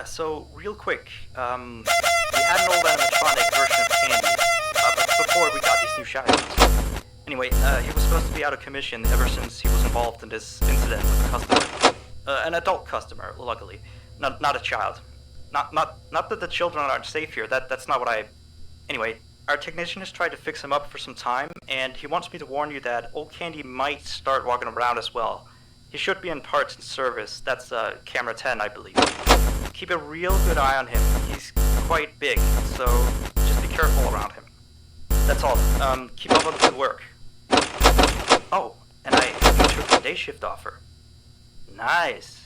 So real quick, we had an old animatronic version of Candy, but before we got these new shiny ones. Anyway, he was supposed to be out of commission ever since he was involved in this incident with a customer. An adult customer, luckily. Not a child. Not that the children aren't safe here, that's not what I... Anyway, our technician has tried to fix him up for some time, and he wants me to warn you that old Candy might start walking around as well. He should be in parts and service. That's camera 10, I believe. Keep a real good eye on him. He's quite big, so just be careful around him. That's all. Keep up with the good work. Oh, and I took the day shift offer. Nice.